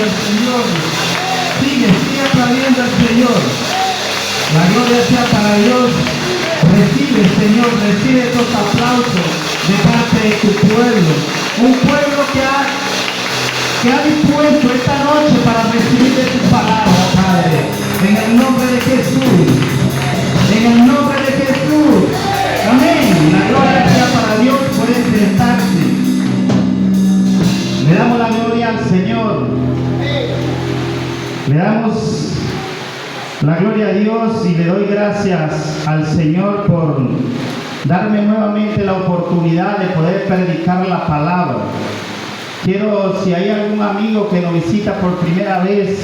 al Señor. Sigue aplaudiendo al Señor. La gloria sea para Dios. Recibe, Señor, recibe estos aplausos de parte de tu pueblo. Un pueblo que ha dispuesto esta noche para recibir de tu palabra, Padre. En el nombre de Jesús. En el nombre de Jesús. Amén. La gloria sea para Dios. Pueden sentarse. Le damos la gloria al Señor. Le damos la gloria a Dios y le doy gracias al Señor por darme nuevamente la oportunidad de poder predicar la palabra. Quiero, si hay algún amigo que nos visita por primera vez,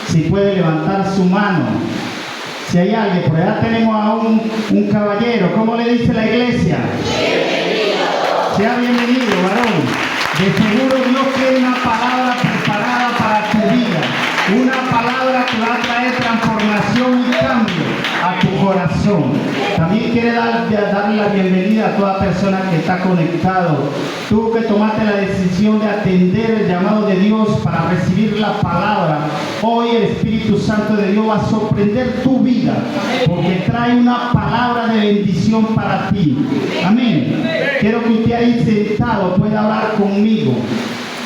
si puede levantar su mano. Si hay alguien, por allá tenemos a un caballero. ¿Cómo le dice la iglesia? Bienvenido. Sea bienvenido, varón. De seguro Dios tiene una palabra preparada para tu vida. Una palabra que va a traer transformación y cambio a tu corazón. También quiere darle la bienvenida a toda persona que está conectado. Tú que tomaste la decisión de atender el llamado de Dios para recibir la palabra, hoy el Espíritu Santo de Dios va a sorprender tu vida, porque trae una palabra de bendición para ti. Amén. Quiero que usted ahí sentado pueda hablar conmigo,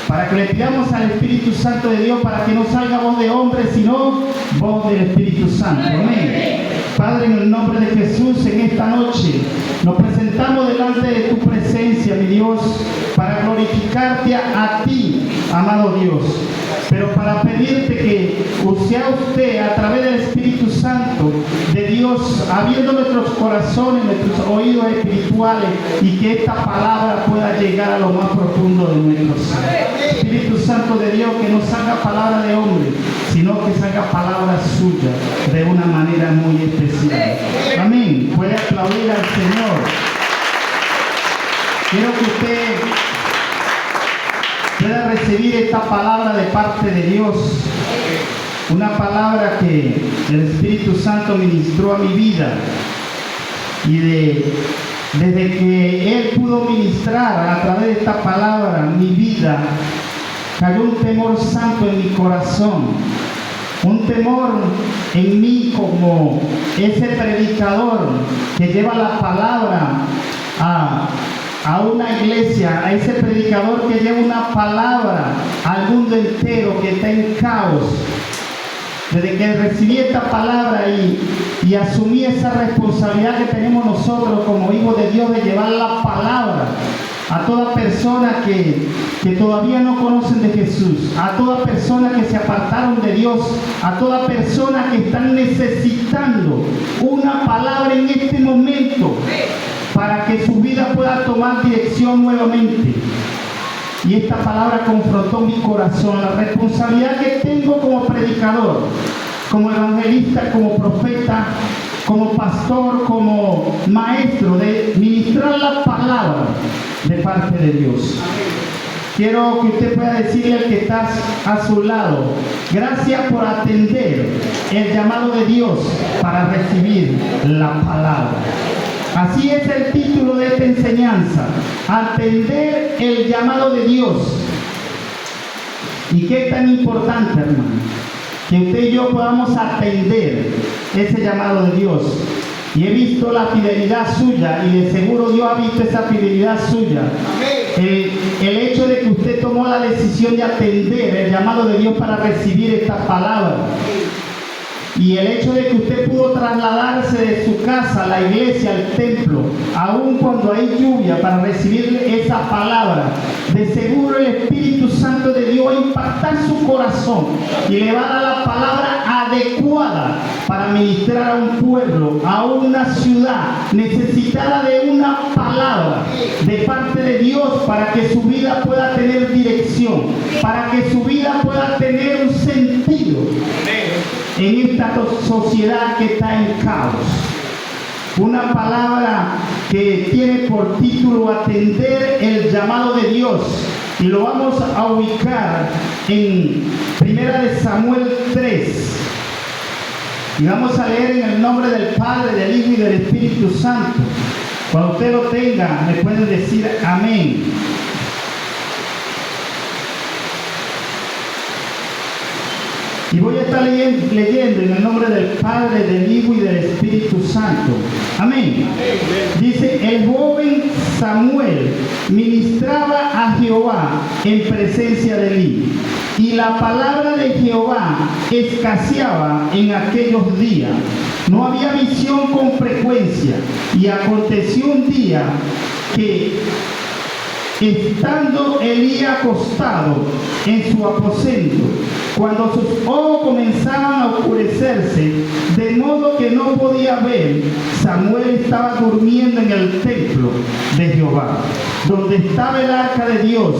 para que le pidamos al Espíritu Santo de Dios para que no salga voz de hombre, sino voz del Espíritu Santo. Amén. Padre, en el nombre de Jesús, en esta noche nos presentamos delante de tu presencia, mi Dios, para glorificarte a ti, amado Dios. Pero para pedirte que sea usted a través del Espíritu Santo de Dios, abriendo nuestros corazones, nuestros oídos espirituales, y que esta palabra pueda llegar a lo más profundo de nuestros ser. Espíritu Santo de Dios, que no salga palabra de hombre, sino que salga palabra suya de una manera muy especial. Amén. Puede aplaudir al Señor. Quiero que usted pueda recibir esta palabra de parte de Dios. Una palabra que el Espíritu Santo ministró a mi vida. Y desde que Él pudo ministrar a través de esta palabra mi vida, cayó un temor santo en mi corazón. Un temor en mí como ese predicador que lleva la palabra a una iglesia, a ese predicador que lleva una palabra al mundo entero que está en caos. Desde que recibí esta palabra y asumí esa responsabilidad que tenemos nosotros como hijos de Dios de llevar la palabra a toda persona que todavía no conocen de Jesús, a toda persona que se apartaron de Dios, a toda persona que están necesitando una palabra en este momento para que su vida pueda tomar dirección nuevamente. Y esta palabra confrontó mi corazón, la responsabilidad que tengo como predicador, como evangelista, como profeta, como pastor, como maestro, de ministrar la palabra de parte de Dios. Quiero que usted pueda decirle al que está a su lado: gracias por atender el llamado de Dios para recibir la palabra. Así es el título de esta enseñanza: atender el llamado de Dios. ¿Y qué es tan importante, hermano? Que usted y yo podamos atender ese llamado de Dios. Y he visto la fidelidad suya, y de seguro Dios ha visto esa fidelidad suya. El hecho de que usted tomó la decisión de atender el llamado de Dios para recibir esta palabra. Y el hecho de que usted pudo trasladarse de su casa a la iglesia, al templo, aun cuando hay lluvia, para recibir esa palabra, de seguro el Espíritu Santo de Dios va a impactar su corazón y le va a dar la palabra adecuada para ministrar a un pueblo, a una ciudad necesitada de una palabra de parte de Dios, para que su vida pueda tener dirección, para que su vida pueda tener un sentido en esta sociedad que está en caos. Una palabra que tiene por título atender el llamado de Dios, y lo vamos a ubicar en 1 Samuel 3, y vamos a leer en el nombre del Padre, del Hijo y del Espíritu Santo. Cuando usted lo tenga, me puede decir amén. Y voy a estar leyendo en el nombre del Padre, del Hijo y del Espíritu Santo. Amén. Dice, el joven Samuel ministraba a Jehová en presencia de Elí. Y la palabra de Jehová escaseaba en aquellos días. No había visión con frecuencia. Y aconteció un día que, estando Elí acostado en su aposento, cuando sus ojos comenzaban a oscurecerse, de modo que no podía ver, Samuel estaba durmiendo en el templo de Jehová, donde estaba el arca de Dios.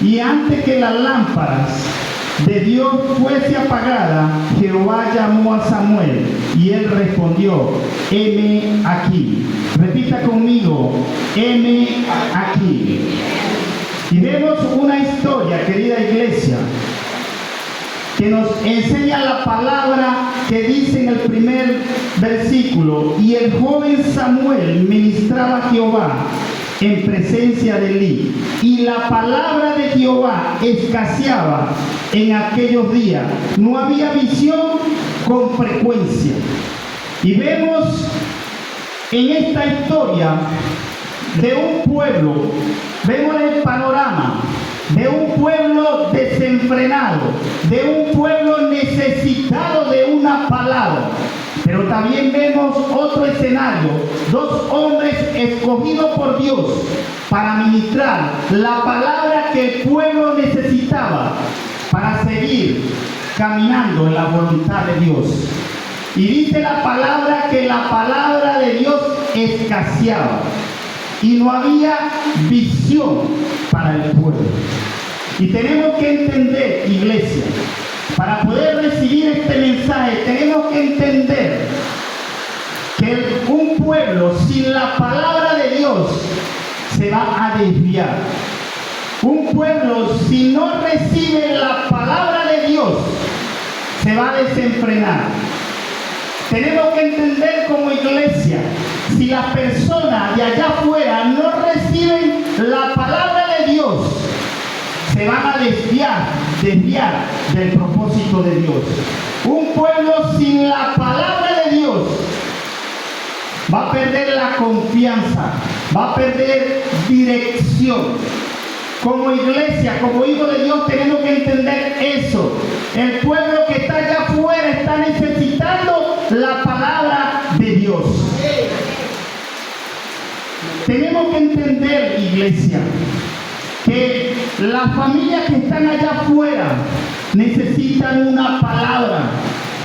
Y antes que las lámparas de Dios fuese apagada, Jehová llamó a Samuel y él respondió, heme aquí. Repita conmigo, heme aquí. Y vemos una historia, querida iglesia, que nos enseña la palabra que dice en el primer versículo, y el joven Samuel ministraba a Jehová en presencia de Elí, y la palabra de Jehová escaseaba en aquellos días. No había visión con frecuencia. Y vemos en esta historia de un pueblo, vemos el panorama de un pueblo desenfrenado, de un pueblo necesitado de una palabra. Pero también vemos otro escenario, dos hombres escogidos por Dios para ministrar la palabra que el pueblo necesitaba para seguir caminando en la voluntad de Dios. Y dice la palabra que la palabra de Dios escaseaba y no había visión para el pueblo. Y tenemos que entender, iglesia, para poder recibir este mensaje, tenemos que entender que un pueblo sin la palabra de Dios se va a desviar. Un pueblo, si no recibe la palabra de Dios, se va a desenfrenar. Tenemos que entender como iglesia, si las personas de allá afuera no reciben la palabra de Dios, se van a desviar del propósito de Dios. Un pueblo sin la palabra de Dios va a perder la confianza, va a perder dirección. Como iglesia, como hijos de Dios, tenemos que entender eso. El pueblo que está allá afuera está necesitando la palabra de Dios. Tenemos que entender, iglesia, que las familias que están allá afuera necesitan una palabra,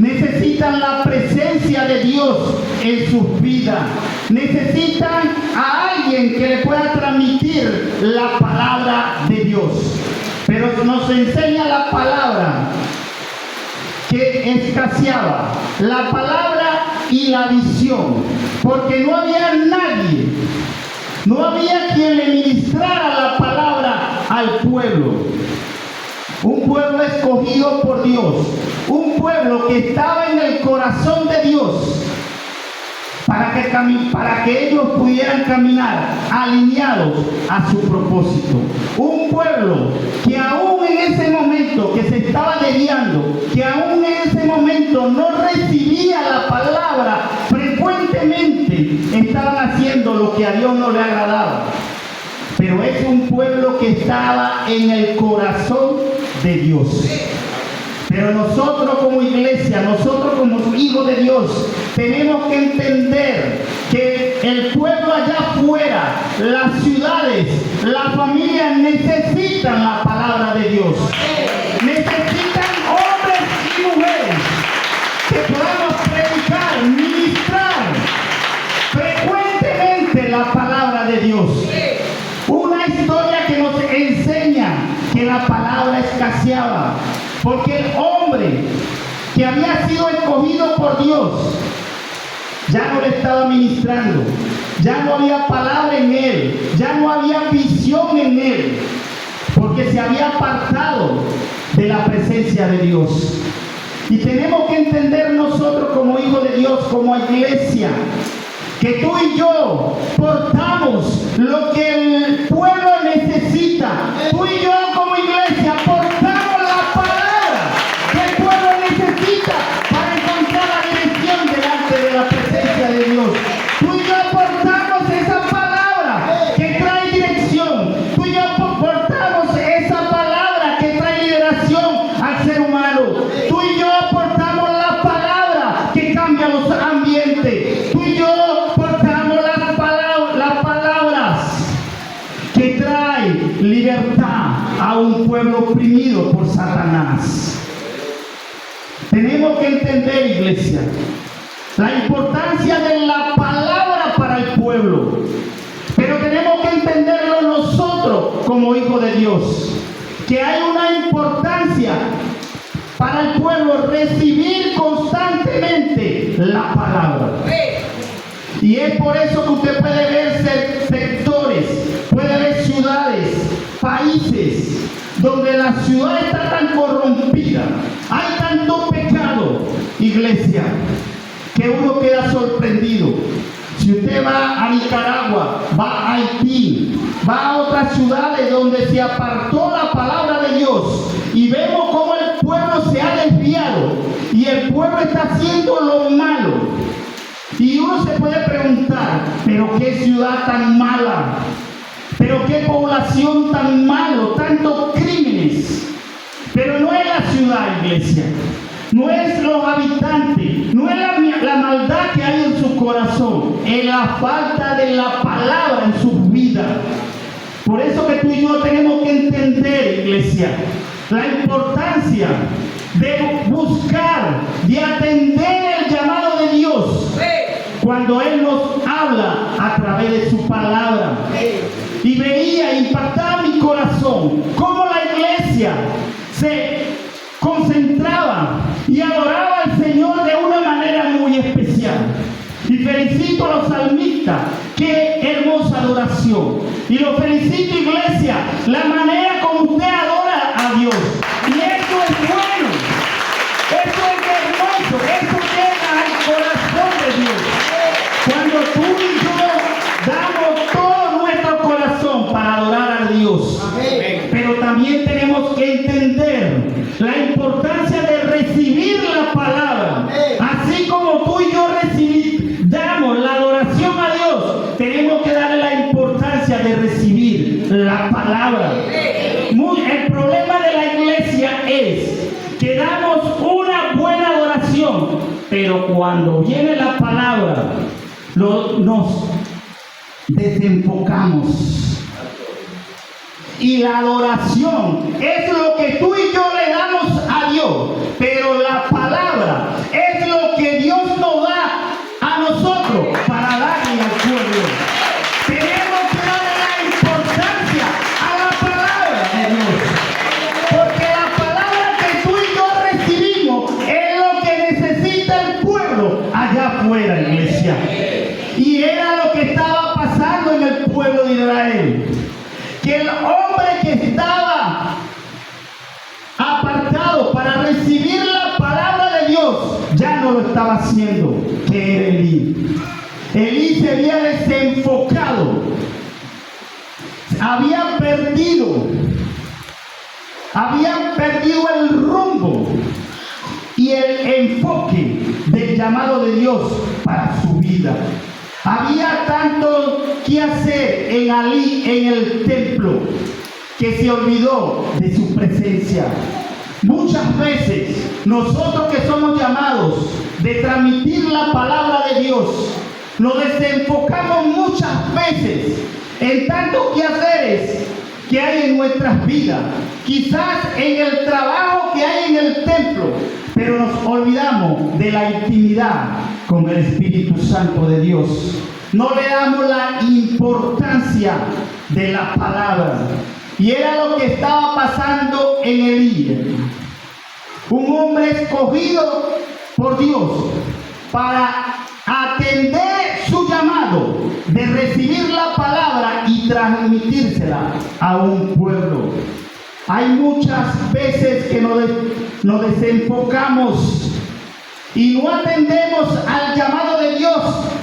necesitan la presencia de Dios en sus vidas, necesitan a alguien que le pueda transmitir la palabra de Dios. Pero nos enseña la palabra que escaseaba, la palabra y la visión, porque no había nadie, no había quien le ministrara la palabra al pueblo. Un pueblo escogido por Dios, un pueblo que estaba en el corazón de Dios para que ellos pudieran caminar alineados a su propósito. Un pueblo que aún en ese momento que se estaba desviando, que aún en ese momento no recibía la palabra, frecuentemente estaban haciendo lo que a Dios no le agradaba. Pero es un pueblo que estaba en el corazón de Dios. Pero nosotros como iglesia, nosotros como hijos de Dios, tenemos que entender que el pueblo allá afuera, las ciudades, las familias necesitan la palabra de Dios. Necesitan hombres y mujeres que podamos predicar, ministrar frecuentemente la palabra de Dios. Una historia que nos enseña que la palabra escaseaba, porque el hombre que había sido escogido por Dios ya no le estaba ministrando, ya no había palabra en él, ya no había visión en él, porque se había apartado de la presencia de Dios. Y tenemos que entender nosotros como hijos de Dios, como iglesia, que tú y yo portamos lo que el pueblo necesita. Tú y yo como iglesia portamos la palabra que el pueblo necesita. Tenemos que entender, iglesia, la importancia de la palabra para el pueblo. Pero tenemos que entenderlo nosotros como hijos de Dios, que hay una importancia para el pueblo recibir constantemente la palabra. Y es por eso que usted puede ver sectores, puede ver ciudades, países, donde la ciudad está tan corrompida, hay tanto pecado, iglesia, que uno queda sorprendido. Si usted va a Nicaragua, va a Haití, va a otras ciudades donde se apartó la palabra de Dios y vemos cómo el pueblo se ha desviado y el pueblo está haciendo lo malo. Y uno se puede preguntar, pero qué ciudad tan mala, pero qué población tan mala, tantos crímenes. Pero no es la ciudad, iglesia, no es los habitantes, no es la maldad que hay en su corazón, es la falta de la palabra en sus vidas. Por eso que tú y yo tenemos que entender, iglesia, la importancia de buscar, de atender el llamado de Dios cuando Él nos habla a través de su palabra. Y veía, impactaba mi corazón, cómo la iglesia se concentraba y adoraba al Señor de una manera muy especial. Y felicito a los salmistas, qué hermosa adoración. Y los felicito, iglesia, la manera como usted adora a Dios. Y eso es bueno, eso es hermoso, eso llega al corazón de Dios. Cuando tú y yo damos todo nuestro corazón para adorar a Dios. Amén. Pero también tenemos que entender la importancia de recibir la palabra. Amén. Así como tú y yo damos la adoración a Dios, tenemos que darle la importancia de recibir la palabra. El problema de la iglesia es que damos una buena adoración, pero cuando viene la palabra, nos desenfocamos. Y la adoración es lo que tú y yo le damos a Dios, pero la palabra es lo que Dios nos da a nosotros para darle al pueblo. Tenemos que darle la importancia a la palabra de Dios, porque la palabra que tú y yo recibimos es lo que necesita el pueblo allá afuera, iglesia. Y era lo que estaba pasando en el pueblo de Israel, que el hombre que estaba apartado para recibir la palabra de Dios ya no lo estaba haciendo, que era Elí. Elí se había desenfocado, había perdido el rumbo y el enfoque del llamado de Dios para su vida. Había tanto que hacer en el templo, que se olvidó de su presencia. Muchas veces nosotros que somos llamados de transmitir la palabra de Dios, nos desenfocamos muchas veces en tantos quehaceres que hay en nuestras vidas, quizás en el trabajo que hay en el templo, pero nos olvidamos de la intimidad con el Espíritu Santo de Dios. No le damos la importancia de la palabra. Y era lo que estaba pasando en Elí. Un hombre escogido por Dios para atender su llamado de recibir la palabra y transmitírsela a un pueblo. Hay muchas veces que nos desenfocamos y no atendemos al llamado de Dios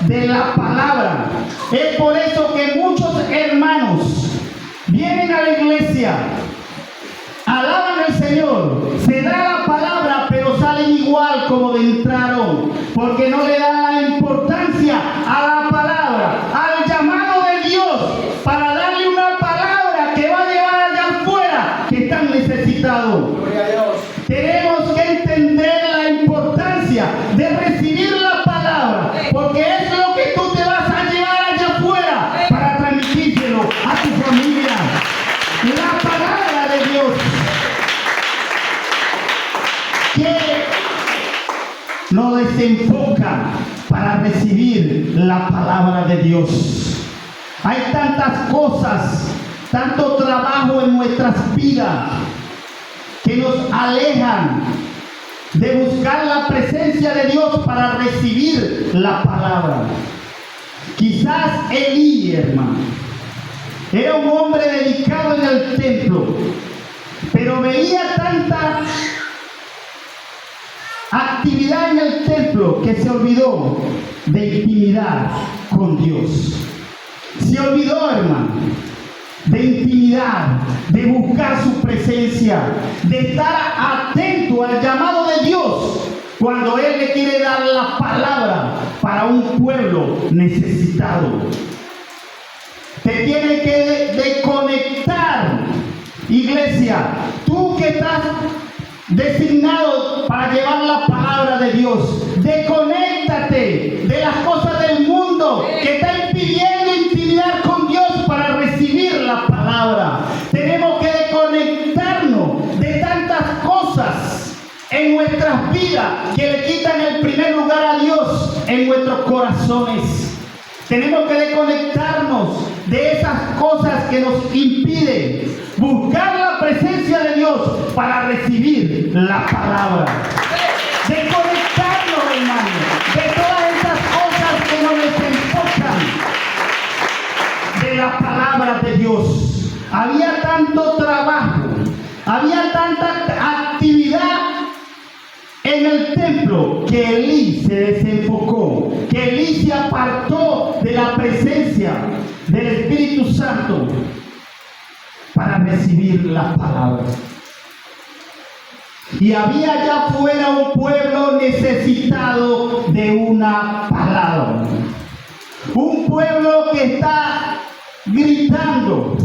de la palabra. Es por eso que muchos hermanos vienen a la iglesia, alaban al Señor, se da la palabra, pero salen igual como entraron, porque no le dan la importancia a la palabra, al llamado de Dios, para darle una palabra que va a llevar allá afuera que están necesitados. Tenemos que entender la importancia de recibir la palabra, porque es lo que tú te vas a llevar allá afuera para transmitírselo a tu familia. La palabra de Dios. enfocan para recibir la palabra de Dios. Hay tantas cosas, tanto trabajo en nuestras vidas que nos alejan de buscar la presencia de Dios para recibir la palabra. Quizás Elí, hermano, era un hombre dedicado en el templo, pero veía tanta actividad en el templo que se olvidó de intimidad con Dios. Se olvidó, hermano, de intimidad, de buscar su presencia, de estar atento al llamado de Dios cuando Él le quiere dar la palabra para un pueblo necesitado. Te tiene que desconectar, iglesia. Tú que estás designado para llevar la palabra de Dios, desconéctate de las cosas del mundo que está impidiendo intimidar con Dios para recibir la palabra. Tenemos que desconectarnos de tantas cosas en nuestras vidas que le quitan el primer lugar a Dios en nuestros corazones. Tenemos que desconectarnos de esas cosas que nos impiden buscar la presencia de Dios para recibir la palabra. Desconectarnos, hermano, de todas esas cosas que nos desenfocan de la palabra de Dios. Había tanto trabajo, había tanta actividad en el templo que Elí se desenfocó, que Elí se apartó de la presencia del Espíritu Santo para recibir la palabra. Y había allá afuera un pueblo necesitado de una palabra. Un pueblo que está gritando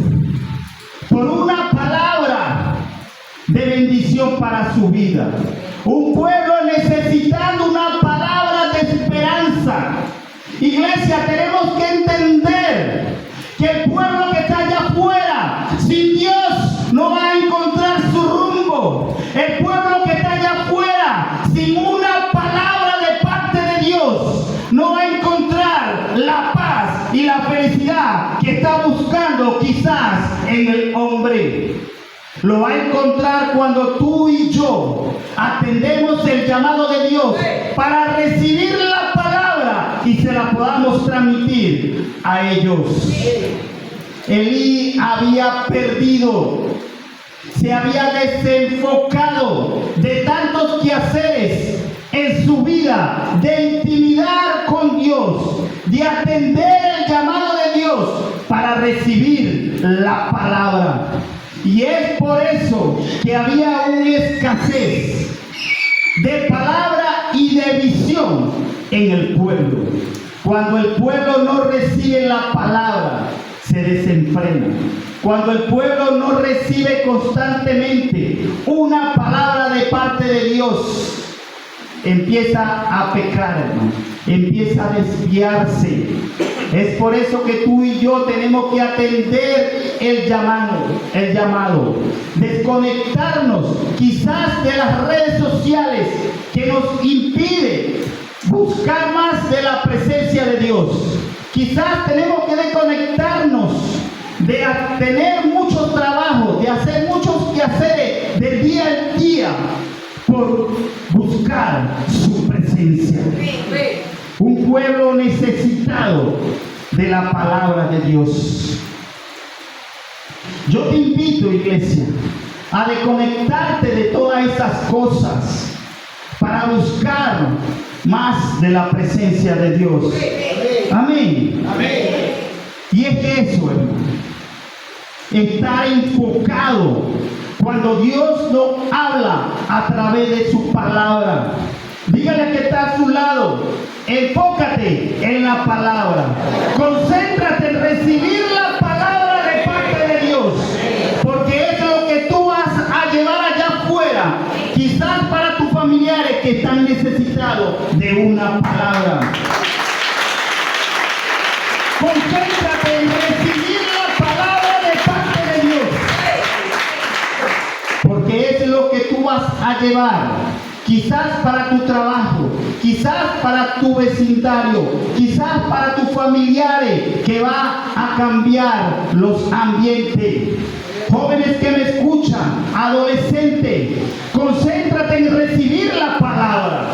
por una palabra de bendición para su vida. Un pueblo necesitando una palabra de esperanza. Iglesia, tenemos que entender que el pueblo que está allá afuera, sin Dios, no va a encontrar su rumbo. El pueblo que está allá afuera, sin una palabra de parte de Dios, no va a encontrar la paz y la felicidad que está buscando quizás en el hombre. Lo va a encontrar cuando tú y yo atendemos el llamado de Dios para recibir la palabra y se la podamos transmitir a ellos. Elí había perdido, se había desenfocado de tantos quehaceres en su vida, de intimidar con Dios, de atender el llamado de Dios para recibir la palabra. Y es por eso que había una escasez de palabra y de visión en el pueblo. Cuando el pueblo no recibe la palabra, se desenfrena. Cuando el pueblo no recibe constantemente una palabra de parte de Dios, empieza a pecar, hermano, empieza a desviarse. Es por eso que tú y yo tenemos que atender el llamado, desconectarnos quizás de las redes sociales que nos impide buscar más de la presencia de Dios. Quizás tenemos que desconectarnos de tener mucho trabajo, de hacer muchos quehaceres de día en día por buscar su presencia. Un pueblo necesitado de la palabra de Dios. Yo te invito, iglesia, a desconectarte de todas esas cosas para buscar más de la presencia de Dios. Amén. Amén. Y es que eso, hermano, estar enfocado cuando Dios nos habla a través de su palabra. Dígale al que está a su lado, enfócate en la palabra. Concéntrate en recibir la palabra de parte de Dios. Porque es lo que tú vas a llevar allá afuera. Quizás para tus familiares que están necesitados de una palabra. Concéntrate en recibir la palabra de parte de Dios. Porque es lo que tú vas a llevar quizás para tu trabajo, quizás para tu vecindario, quizás para tus familiares, que va a cambiar los ambientes. Jóvenes que me escuchan, adolescentes, concéntrate en recibir la palabra.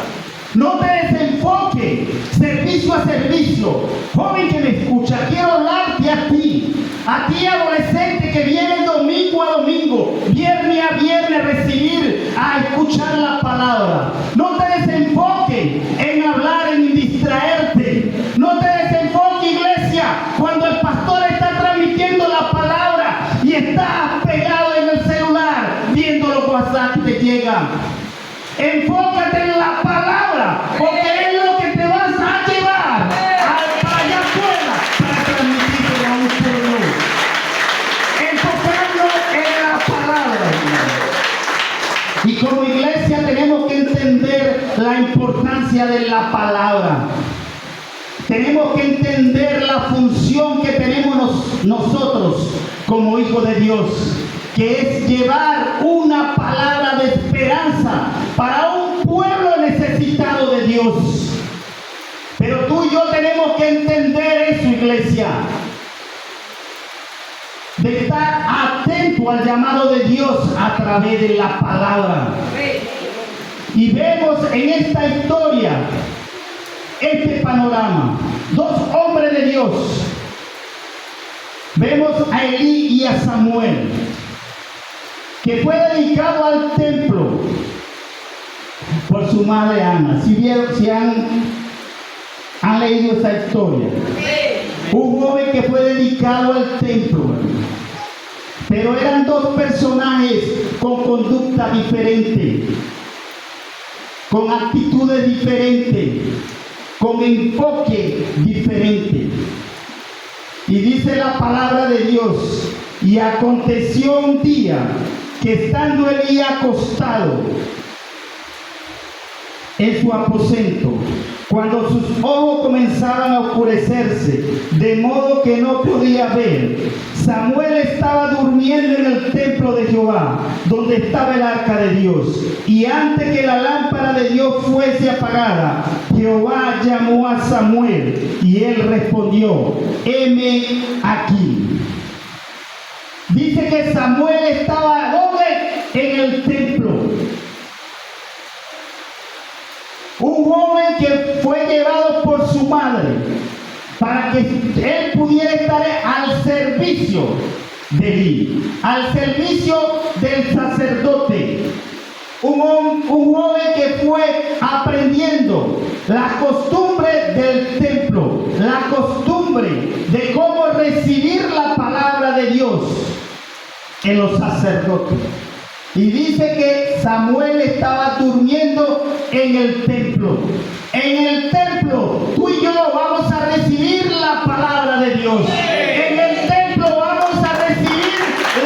No te desenfoques, servicio a servicio. Joven que me escucha, quiero hablarte a ti adolescente que viene domingo a domingo, viernes a viernes, recibir, a escuchar la palabra. No te desenfoques en hablar, en distraerte. No te desenfoques, iglesia, cuando el pastor está transmitiendo la palabra y estás pegado en el celular viendo los WhatsApp que te llegan. Enfócate en la palabra, porque es lo que te vas a llevar para allá afuera para transmitirlo a un pueblo. Enfocarnos en la palabra. Y como iglesia tenemos que entender la importancia de la palabra. Tenemos que entender la función que tenemos nosotros como hijos de Dios, que es llevar una palabra de esperanza para un pueblo necesitado de Dios. Pero tú y yo tenemos que entender eso, iglesia, de estar atento al llamado de Dios a través de la palabra. Y vemos en esta historia este panorama: dos hombres de Dios. Vemos a Elí y a Samuel, que fue dedicado al templo por su madre Ana. Si han leído esa historia, un joven que fue dedicado al templo, pero eran dos personajes con conducta diferente, con actitudes diferentes, con enfoque diferente. Y dice la palabra de Dios: y aconteció un día que estando Elí acostado en su aposento, cuando sus ojos comenzaban a oscurecerse, de modo que no podía ver, Samuel estaba durmiendo en el templo de Jehová, donde estaba el arca de Dios. Y antes que la lámpara de Dios fuese apagada, Jehová llamó a Samuel, y él respondió: heme aquí. Dice que Samuel estaba ¿dónde? En el templo. Un joven que fue llevado por su madre para que él pudiera estar al servicio de Elí, al servicio del sacerdote. Un joven que fue aprendiendo la costumbre del templo, la costumbre de cómo recibir la palabra de Dios en los sacerdotes. Y dice que Samuel estaba durmiendo en el templo. En el templo tú y yo vamos a recibir la palabra de Dios. En el templo vamos a recibir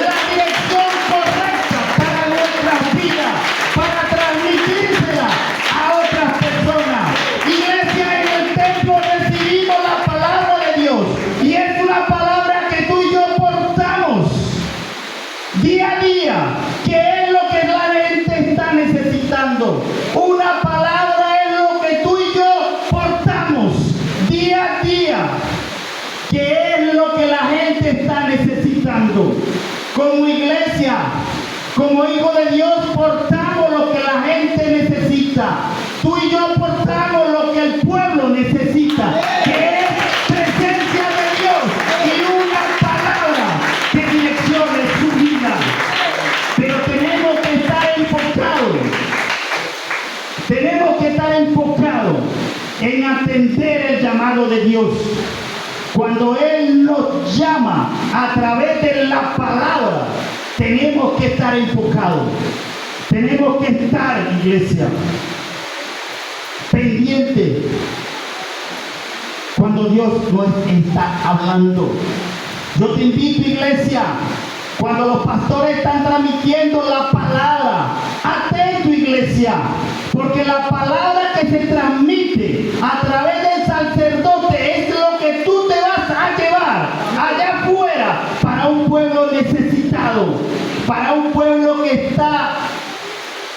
la dirección correcta para nuestras vidas, para transmitírsela a otras personas. Iglesia, en el templo recibimos la palabra de Dios, y es una palabra que tú y yo portamos día a día, que es lo que la gente está necesitando. Una palabra es lo que tú y yo portamos día a día, que es lo que la gente está necesitando. Como iglesia, como hijo de Dios, portamos lo que la gente necesita. Tú y yo portamos lo que el pueblo necesita, que es presencia de Dios y una palabra que direccione su vida. Pero tenemos que estar enfocados. Tenemos que estar enfocados en atender el llamado de Dios. Cuando Él nos llama a través de la palabra, tenemos que estar enfocados. Tenemos que estar, iglesia, pendiente cuando Dios nos está hablando. Yo te invito, iglesia, cuando los pastores están transmitiendo la palabra, atento, iglesia, porque la palabra que se transmite a través del sacerdote es lo que tú te vas a llevar allá afuera para un pueblo necesitado, para un pueblo que está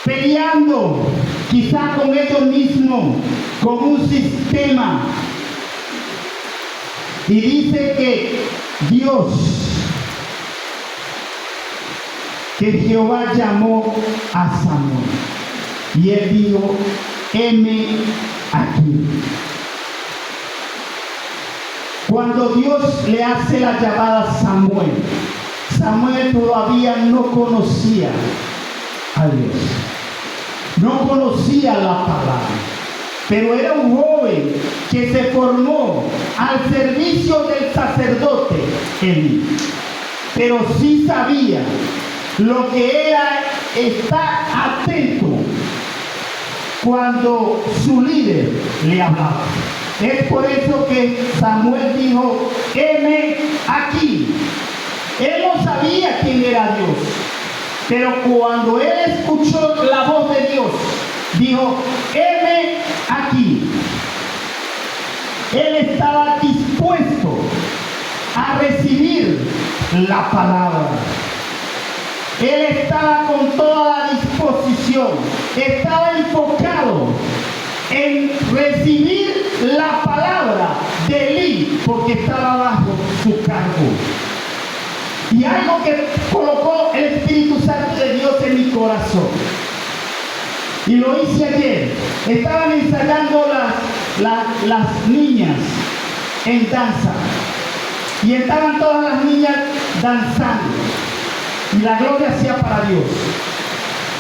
peleando, quizá con ellos mismos, con un sistema. Y dice que Dios, que Jehová llamó a Samuel. Y él dijo, heme aquí. Cuando Dios le hace la llamada a Samuel, Samuel todavía no conocía a Dios. No conocía la palabra. Pero era un joven que se formó al servicio del sacerdote Elí. Pero sí sabía lo que era estar atento cuando su líder le hablaba. Es por eso que Samuel dijo, heme aquí. Él no sabía quién era Dios, pero cuando él escuchó la voz de Dios, dijo, heme aquí. Él estaba dispuesto a recibir la palabra. Él estaba con toda la disposición, estaba enfocado en recibir la palabra de Elí, porque estaba bajo su cargo. Y algo que colocó el Espíritu Santo de Dios en mi corazón, y lo hice ayer. Estaban ensayando las niñas en danza, y estaban todas las niñas danzando, y la gloria sea para Dios.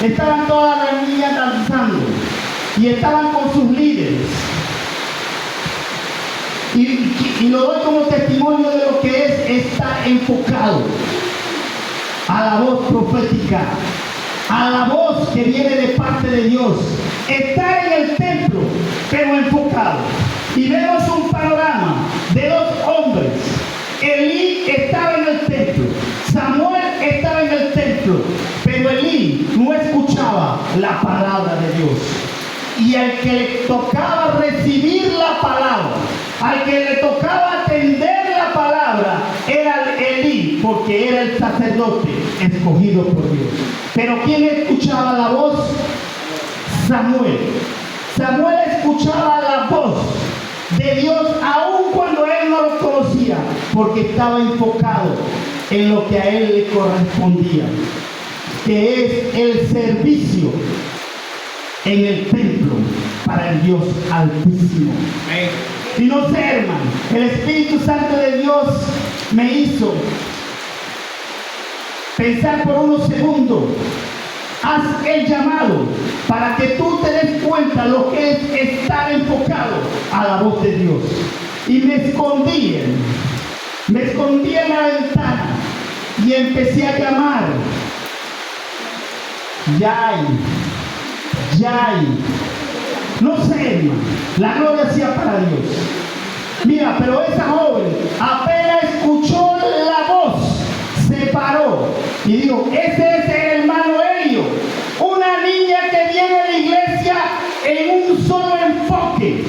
Estaban todas las niñas danzando, y estaban con sus líderes. Y lo doy como testimonio de lo que es estar enfocado a la voz profética, a la voz que viene de parte de Dios. Estar en el templo, pero enfocado. Y vemos un panorama de dos hombres. Elí estaba en el templo, Samuel estaba en el templo, pero Elí no escuchaba la palabra de Dios. Y al que le tocaba recibir la palabra, al que le tocaba atender la palabra, era Elí, porque era el sacerdote escogido por Dios. Pero ¿quién escuchaba la voz? Samuel. Samuel escuchaba la voz de Dios aun cuando él no lo conocía, porque estaba enfocado en lo que a él le correspondía, que es el servicio en el templo para el Dios Altísimo. Y no sé, hermano, el Espíritu Santo de Dios me hizo pensar por unos segundos. Haz el llamado para que tú te des cuenta lo que es estar enfocado a la voz de Dios. Y me escondí en la ventana y empecé a llamar. Yay. No sé, hermano, la gloria sea para Dios. Mira, pero esa joven apenas escuchó la voz, se paró y dijo, ese es el hermano Elio, una niña que viene a la iglesia en un solo enfoque,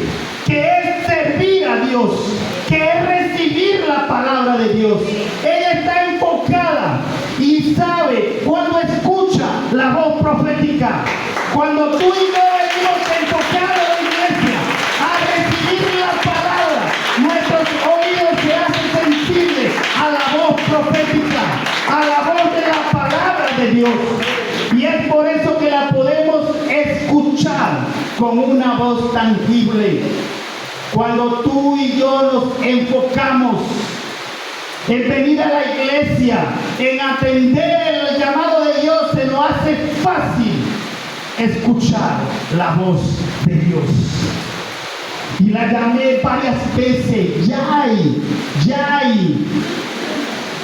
que es servir a Dios, que es recibir la palabra de Dios. Ella está enfocada y sabe cuando escucha la voz profética. Cuando tú y yo venimos enfocados en la iglesia a recibir la palabra, nuestros oídos se hacen sensibles a la voz profética, a la voz de la palabra de Dios. Y es por eso que la podemos escuchar con una voz tangible. Cuando tú y yo nos enfocamos en venir a la iglesia, en atender el llamado de Dios, se nos hace fácil escuchar la voz de Dios. Y la llamé varias veces, Yay.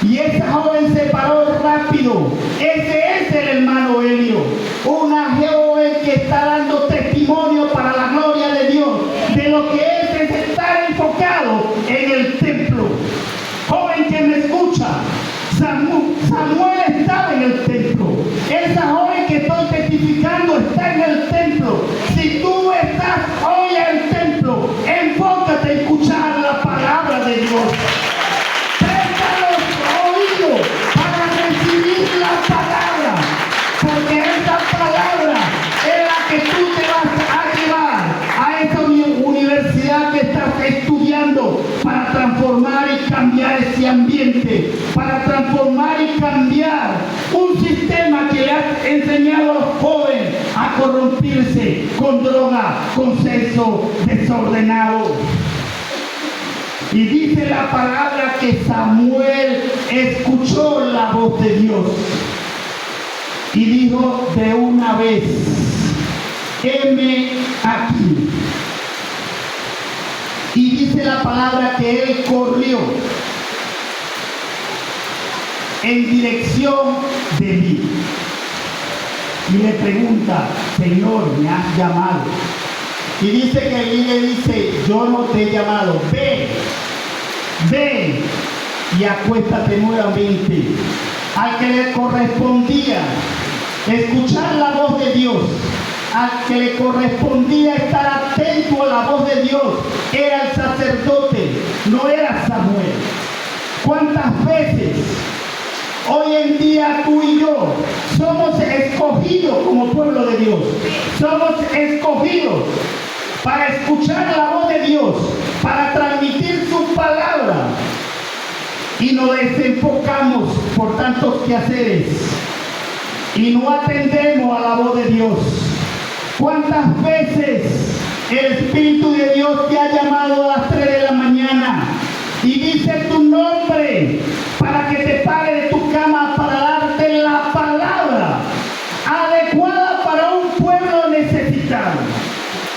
Y esa joven se paró rápido. Ese es el hermano Elio, una joven que está dando testimonio para la gloria de Dios, de lo que es estar enfocado en el templo. Joven que me escucha, Samuel estaba en el templo. Esa joven que estoy testificando está en el templo. Si tú estás hoy en el templo, enfócate en escuchar la palabra de Dios. Presta los oídos para recibir la palabra, porque esa palabra es la que tú te vas cambiar ese ambiente, para transformar y cambiar un sistema que le ha enseñado a los jóvenes a corrompirse con droga, con sexo desordenado. Y dice la palabra que Samuel escuchó la voz de Dios y dijo de una vez: heme aquí. Y dice la palabra que él corrió en dirección de mí. Y le pregunta: Señor, ¿me has llamado? Y dice que él le dice: yo no te he llamado, ve y acuéstate nuevamente. Al que le correspondía escuchar la voz de Dios, al que le correspondía estar atento a la voz de Dios, era el sacerdote, no era Samuel. ¿Cuántas veces hoy en día tú y yo somos escogidos como pueblo de Dios? Somos escogidos para escuchar la voz de Dios, para transmitir su palabra, y nos desenfocamos por tantos quehaceres y no atendemos a la voz de Dios. ¿Cuántas veces el Espíritu de Dios te ha llamado a las 3 de la mañana y dice tu nombre para que te pares de tu cama para darte la palabra adecuada para un pueblo necesitado?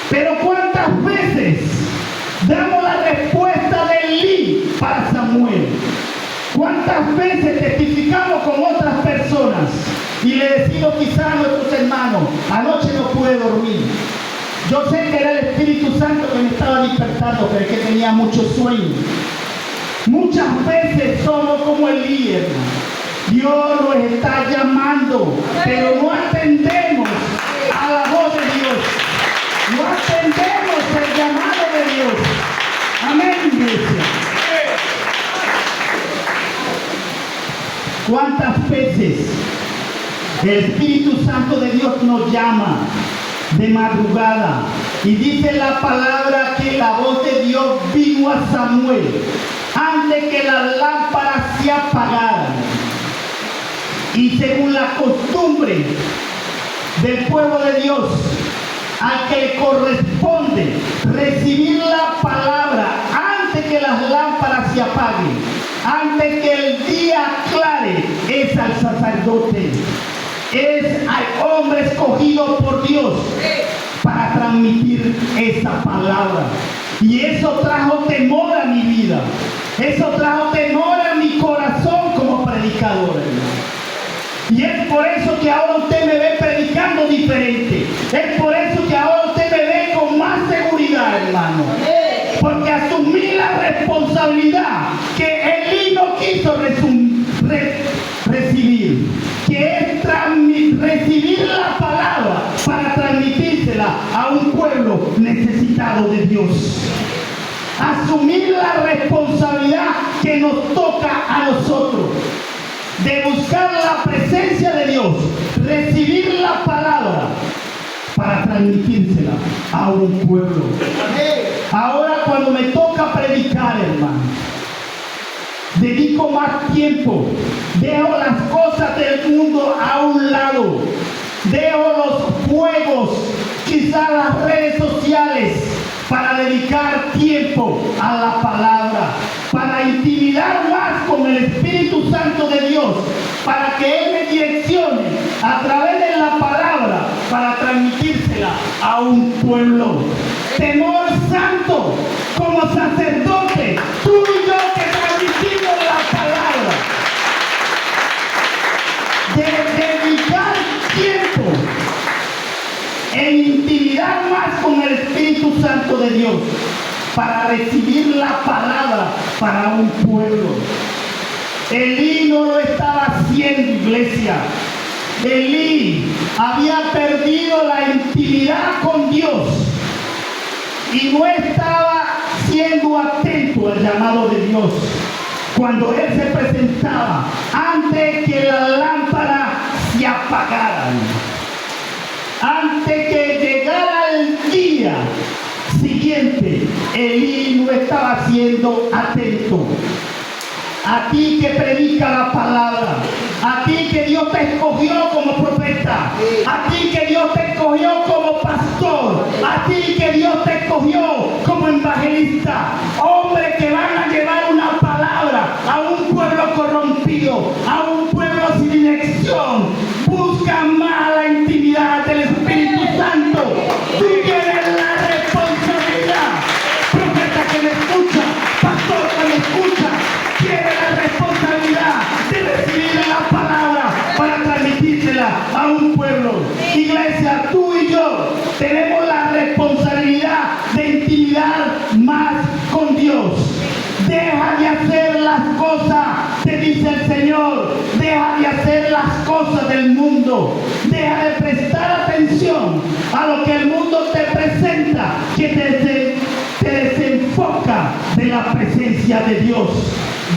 Pero ¿cuántas veces damos la respuesta de Elí para Samuel? ¿Cuántas veces testificamos con otras personas y le decimos quizás a nuestros hermanos: anoche no pude dormir? Yo sé que era el Espíritu Santo que me estaba despertando, pero es que tenía mucho sueño. Muchas veces somos como Elí, hermano. Dios nos está llamando, pero no atendemos a la voz de Dios. No atendemos el llamado de Dios. Amén, iglesia. ¿Cuántas veces el Espíritu Santo de Dios nos llama de madrugada? Y dice la palabra que la voz de Dios vino a Samuel antes que las lámparas se apagaran. Y según la costumbre del pueblo de Dios, al que le corresponde recibir la palabra antes que las lámparas se apaguen, antes que el día aclare, es al sacerdote, es al hombre escogido por Dios para transmitir esa palabra. Y eso trajo temor a mi vida, eso trajo temor a mi corazón como predicador, hermano. Y es por eso que ahora usted me ve predicando diferente. Es por eso que ahora usted me ve con más seguridad, hermano. Porque asumí la responsabilidad que Elí no quiso recibir, que es recibir la palabra para transmitírsela a un pueblo necesitado de Dios. Asumir la responsabilidad que nos toca a nosotros, de buscar la presencia de Dios, recibir la palabra para transmitírsela a un pueblo. Ahora cuando me toca predicar, hermano, dedico más tiempo, dejo las cosas del mundo a un lado, dejo los juegos, quizás las redes sociales, para dedicar tiempo a la palabra, para intimidar más con el Espíritu Santo de Dios, para que Él me direccione a través de la palabra para transmitírsela a un pueblo. Temor santo, como sacerdote, tú y yo que transmitimos la palabra, de dedicar tiempo en intimidad más con el Espíritu Santo de Dios para recibir la palabra para un pueblo. Elí no lo estaba haciendo, iglesia. Elí había perdido la intimidad con Dios y no estaba siendo atento al llamado de Dios. Cuando Él se presentaba, antes que las lámparas se apagaran, antes que llegara el día siguiente, Elí no estaba siendo atento. a ti que predica la palabra, a ti que Dios te escogió como profeta, a ti que Dios te escogió como pastor, a ti que Dios te escogió como evangelista, hombres que van a llevar una palabra a un pueblo corrompido, a un pueblo sin dirección. Busca más la intimidad del Espíritu Santo. Tú tienes la responsabilidad. Profeta que me escucha, pastor que me escucha, tiene la responsabilidad de recibir la palabra para transmitírsela a un pueblo. Iglesia, tú y yo tenemos la responsabilidad de intimidar más con Dios. Deja de hacer las cosas, te dice el Señor. Deja de hacer las cosas del mundo. Deja de prestar atención a lo que el mundo te presenta, que te desenfoca de la presencia de Dios.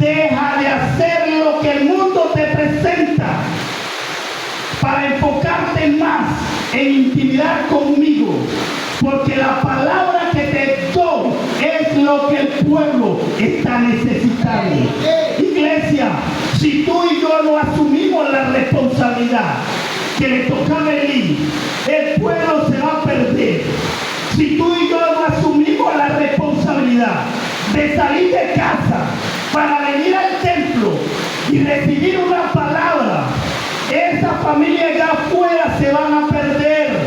Deja de hacer lo que el mundo te presenta para enfocarte más en intimidad conmigo. Porque la palabra que te doy es lo que el pueblo está necesitando. Iglesia, si tú y yo no asumimos la responsabilidad que le toca a Elí, el pueblo se va a perder. Si tú y yo no asumimos la responsabilidad de salir de casa para venir al templo y recibir una palabra, esa familia allá afuera se van a perder.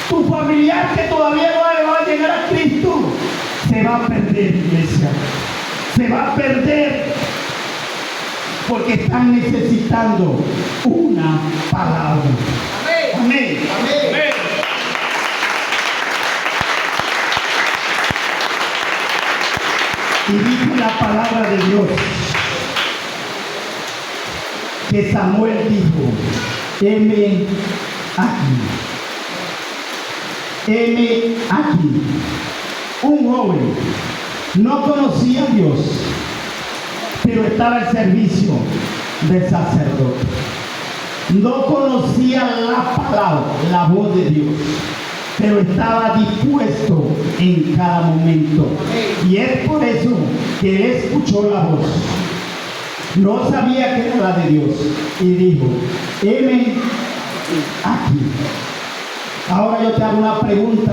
Tu familiar que todavía no va a llegar a Cristo se va a perder, iglesia. Se va a perder porque están necesitando una palabra. Amén. Amén. Amén. Y dice la palabra de Dios que Samuel dijo: heme aquí. Heme aquí. Un joven no conocía a Dios, pero estaba al servicio del sacerdote. No conocía la palabra, la voz de Dios, pero estaba dispuesto en cada momento. Y es por eso que él escuchó la voz. No sabía que era la de Dios y dijo: heme aquí. Ahora yo te hago una pregunta.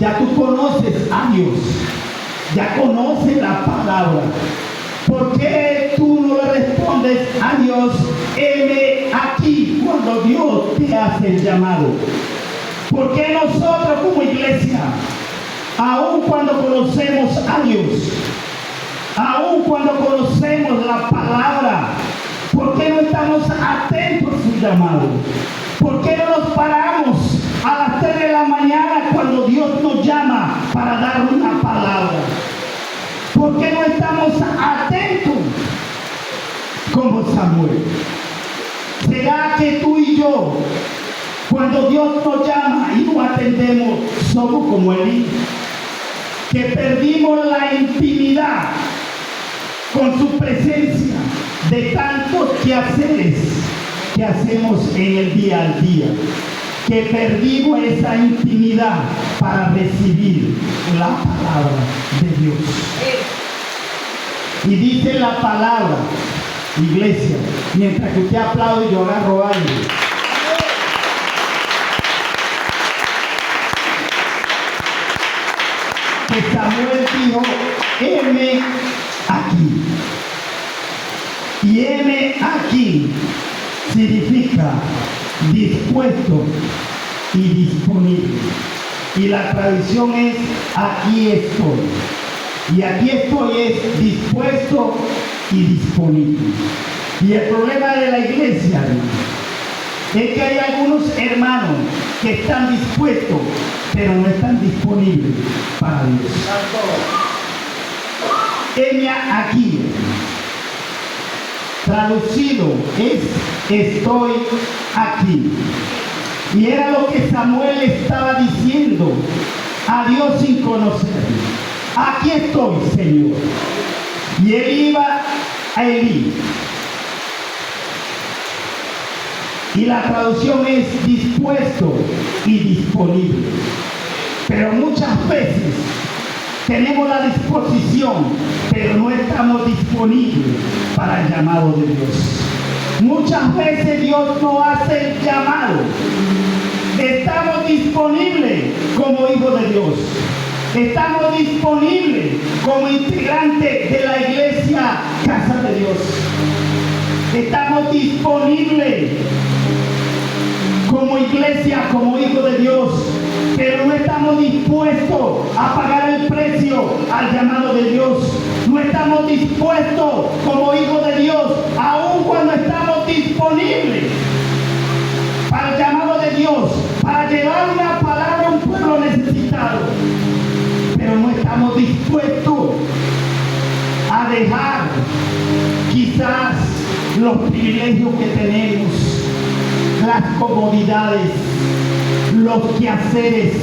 Ya tú conoces a Dios, ya conoces la palabra. ¿Por qué tú no le respondes a Dios: heme aquí, cuando Dios te hace el llamado? ¿Por qué nosotros como iglesia, aun cuando conocemos a Dios, aun cuando conocemos la palabra, por qué no estamos atentos a su llamado? ¿Por qué no nos paramos a las 3 de la mañana cuando Dios nos llama para dar una palabra? ¿Por qué no estamos atentos como Samuel? ¿Será que tú y yo, cuando Dios nos llama y no atendemos, somos como Elí, que perdimos la intimidad con su presencia de tantos quehaceres que hacemos en el día al día, que perdimos esa intimidad para recibir la palabra de Dios? Y dice la palabra, iglesia, mientras que usted aplaude, yo agarro aire. Que Samuel dijo: heme aquí. Y heme aquí significa dispuesto y disponible. Y la traducción es: aquí estoy. Y aquí estoy es dispuesto y disponible. Y el problema de la iglesia, hermano, es que hay algunos hermanos que están dispuestos, pero no están disponibles para Dios. Heme aquí. Traducido es: estoy aquí. Y era lo que Samuel estaba diciendo a Dios sin conocerlo. Aquí estoy, Señor. Y él iba a Elí. Y la traducción es dispuesto y disponible. Pero muchas veces tenemos la disposición, pero no estamos disponibles para el llamado de Dios. Muchas veces Dios no hace el llamado. Estamos disponibles como hijos de Dios. Estamos disponibles como integrantes de la iglesia Casa de Dios. Estamos disponibles como iglesia, como hijos de Dios, pero no estamos dispuestos a pagar el precio al llamado de Dios. No estamos dispuestos como hijos de Dios, aun cuando estamos disponibles para el llamado de Dios, para llevar una palabra a un pueblo necesitado, pero no estamos dispuestos a dejar quizás los privilegios que tenemos, las comodidades, los quehaceres.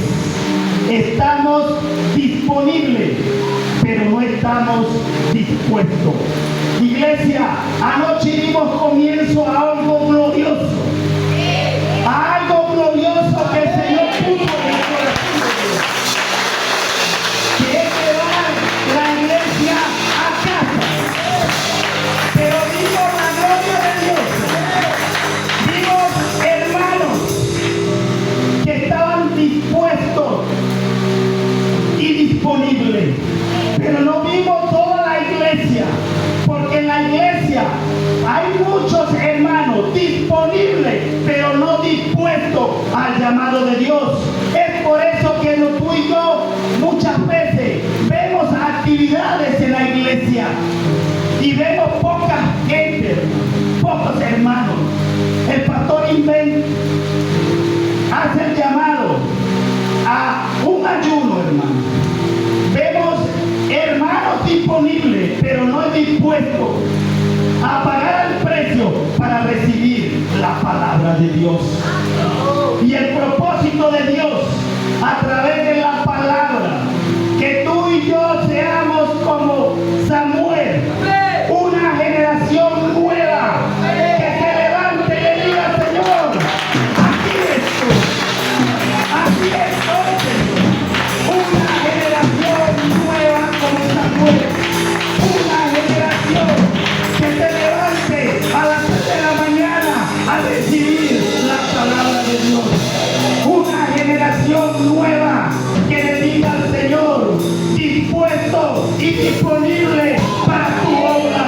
Estamos disponibles, pero no estamos dispuestos. Iglesia, anoche dimos comienzo a algo glorioso, que el Señor puso en el corazón de Dios, que es llevar la iglesia a casa. Pero vimos la gloria de Dios, vimos hermanos que estaban dispuestos y disponibles, pero no vimos toda la iglesia, porque en la iglesia hay muchos hermanos disponibles, pero no dispuestos al llamado de Dios. Es por eso que tú y yo muchas veces vemos actividades en la iglesia y vemos poca gente, pocos hermanos. El pastor Inven hace el llamado a un ayuno, hermano. Vemos hermanos disponibles, pero no dispuestos a pagar el precio para recibir la palabra de Dios. Y el propósito de Dios a través de la palabra, que tú y yo seamos como Samuel, una generación nueva que se levante y le diga: Señor, aquí estoy, Señor. Una generación nueva como Samuel, una generación que se levante a las 3 de la mañana a recibir la palabra de Dios. Una generación nueva que le diga al Señor: dispuesto y disponible para tu obra,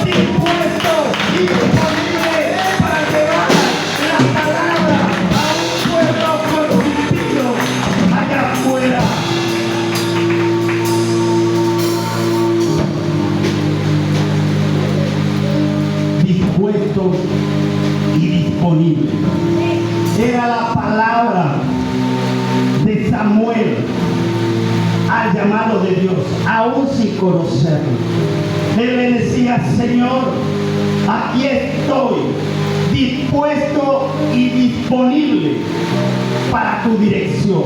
dispuesto y disponible para llevar la palabra a un pueblo corrompido allá afuera. Dispuesto y disponible era la palabra de Samuel al llamado de Dios, aún sin conocerlo. Él le decía: Señor, aquí estoy, dispuesto y disponible para tu dirección,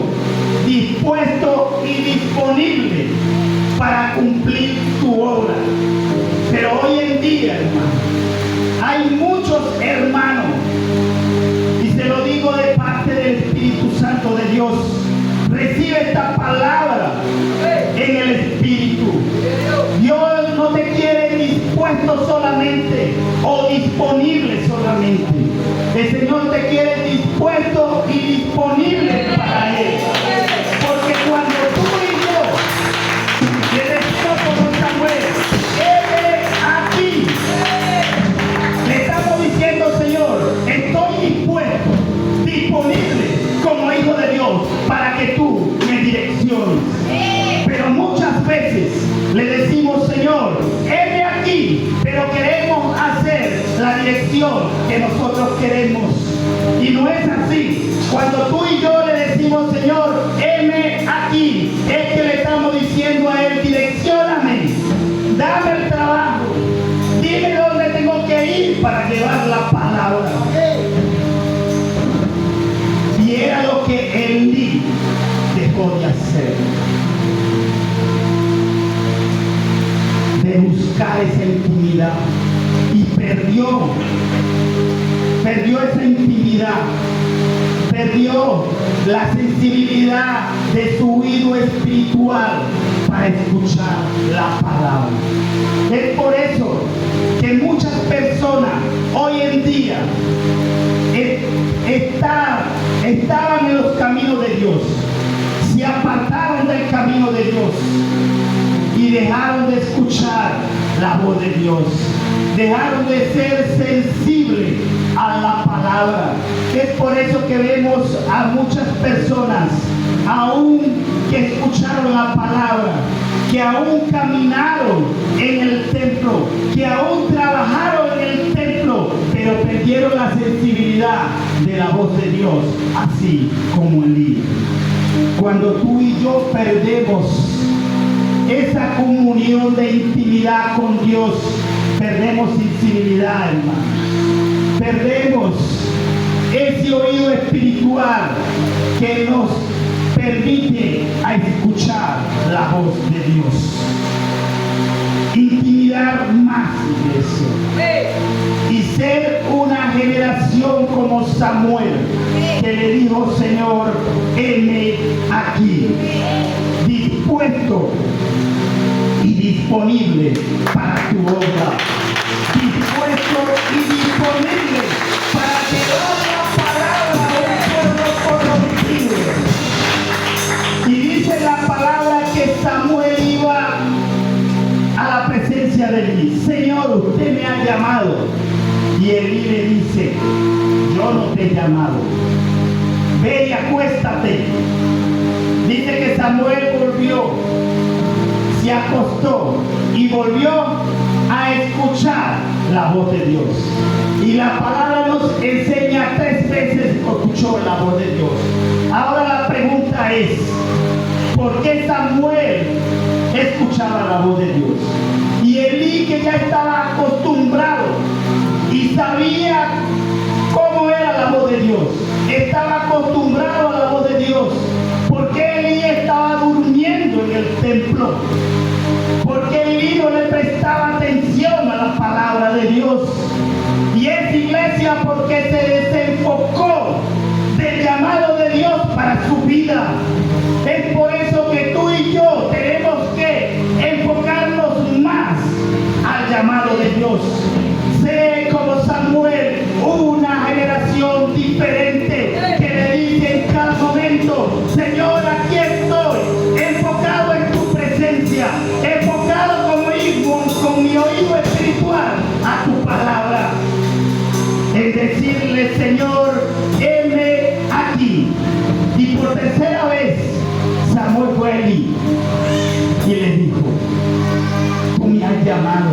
dispuesto y disponible para cumplir tu obra. Pero hoy en día, hermano, hay muchos hermanos, y se lo digo de parte del Espíritu Santo de Dios: recibe esta palabra en el Espíritu. Dios no te quiere dispuesto solamente o disponible solamente. El Señor te quiere dispuesto y disponible para Él. Porque cuando tú y yo le decimos como Samuel: aquí, le estamos diciendo: Señor, estoy dispuesto, disponible como hijo de Dios para que tú me direcciones. Pero muchas veces le decimos: Señor, heme aquí, pero queremos hacer la dirección que nosotros queremos. Y no es así. Cuando tú y yo le decimos: Señor, heme aquí, es que le estamos diciendo a Él: direccióname, dame el trabajo, dime dónde tengo que ir para llevar la palabra. Y era lo que Elí dejó de hacer, de buscar esa intimidad, y perdió esa intimidad, perdió la sensibilidad de su oído espiritual para escuchar la palabra. Es por eso que muchas personas hoy en día estaban en los caminos de Dios, se apartaron del camino de Dios y dejaron de escuchar la voz de Dios, dejaron de ser sensibles a la palabra. Es por eso que vemos a muchas personas aún que escucharon la palabra, que aún caminaron en el templo, que aún trabajaron en el templo, pero perdieron la sensibilidad de la voz de Dios, así como Elí. Cuando tú y yo perdemos esa comunión de intimidad con Dios, perdemos sensibilidad, hermano. Perdemos ese oído espiritual que nos permite a escuchar la voz de Dios. Intimidar más, iglesia. Y ser una generación como Samuel, que le dijo: Señor, heme aquí, dispuesto y disponible para tu obra, dispuesto y disponible para llevar la palabra a un pueblo corrompido. Y dice la palabra que Samuel iba a la presencia de Elí: Señor, usted me ha llamado. Y Elí le dice: yo no te he llamado, ve y acuéstate. Dice que Samuel volvió, se acostó y volvió a escuchar la voz de Dios. Y la palabra nos enseña 3 veces que escuchó la voz de Dios. Ahora la pregunta es: ¿por qué Samuel escuchaba la voz de Dios? Y Elí, que ya estaba acostumbrado y sabía cómo era la voz de Dios, estaba acostumbrado a la voz de Dios, ¿por qué Elí estaba durmiendo en el templo? Porque Elí no le prestaba atención a la palabra de Dios. Y es, iglesia, porque se desenfocó del llamado de Dios para su vida. Es por eso que tú y yo tenemos que enfocarnos más al llamado de Dios. Sé como Samuel, una generación diferente que le dice en cada momento: Señor, aquí estoy, enfocado en tu presencia, enfocado con mi oído espiritual a tu palabra. Es decirle: Señor, heme aquí. Y por tercera vez Samuel fue a Elí y le dijo: tú me has llamado.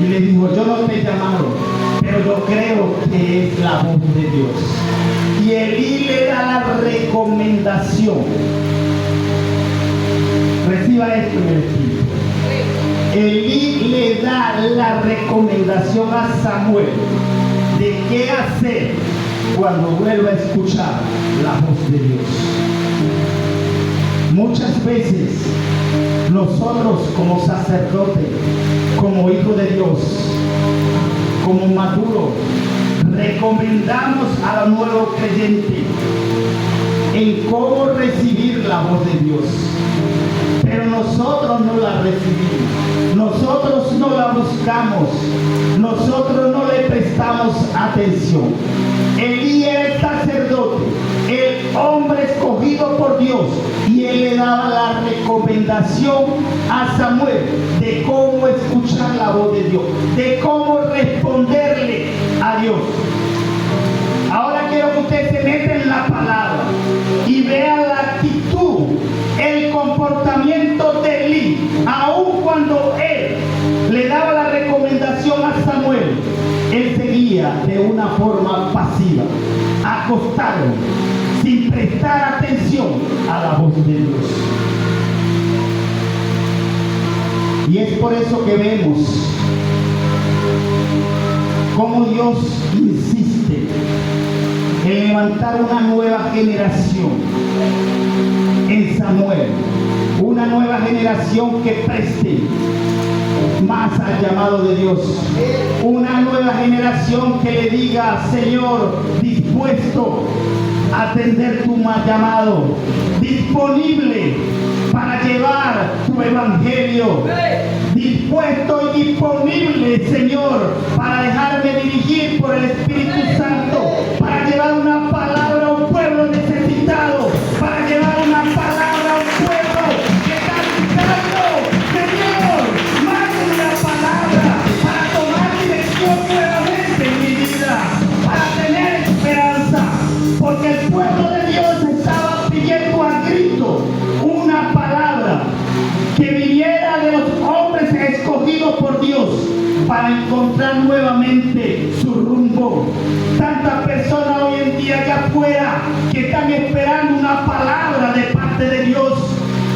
Y le dijo: yo no te he llamado, pero yo creo que es la voz de Dios. Y Elí le da la recomendación. Reciba esto en el espíritu. Elí le da la recomendación a Samuel de qué hacer cuando vuelva a escuchar la voz de Dios. Muchas veces nosotros, como sacerdotes, como hijos de Dios, como maduros, recomendamos a los nuevos creyentes en cómo recibir la voz de Dios, pero nosotros no la recibimos, nosotros no la buscamos, nosotros no le prestamos atención. Elí era el sacerdote, el hombre escogido por Dios, y él le daba la recomendación a Samuel de cómo escuchar la voz de Dios, de cómo responderle a Dios. Ahora quiero que usted se meta en la palabra y vea la actitud, el comportamiento de Elí, aun cuando él le daba la recomendación a Samuel. Él seguía de una forma pasiva, acostado, sin prestar atención a la voz de Dios. Y es por eso que vemos cómo Dios insiste en levantar una nueva generación en Samuel, una nueva generación que preste más al llamado de Dios, una nueva generación que le diga: Señor, dispuesto a atender tu llamado, disponible para llevar tu evangelio. Dispuesto y disponible, Señor, para dejarme dirigir por el Espíritu Santo, para llevar una palabra a un pueblo necesitado, para llevar una palabra a un pueblo que está gritando, Señor, mándame una palabra para tomar dirección nuevamente en mi vida, para tener esperanza, porque el pueblo de Dios estaba pidiendo a grito una palabra que viniera de los hombres escogidos por Dios para encontrar nuevamente su rumbo. Tantas personas hoy en día allá afuera que están esperando una palabra de parte de Dios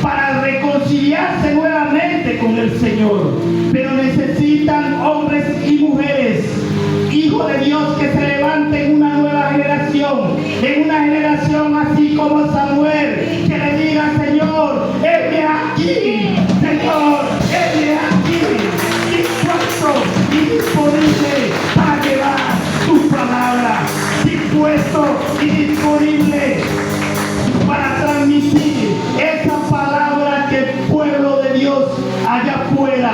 para reconciliarse nuevamente con el Señor, pero necesitan hombres y mujeres, hijos de Dios, que se levanten en una nueva generación, en una generación así como Samuel, que le diga: Señor, heme aquí, Señor, heme aquí, dispuesto y disponible para llevar tu palabra, dispuesto y disponible para transmitir esa palabra que el pueblo de Dios allá afuera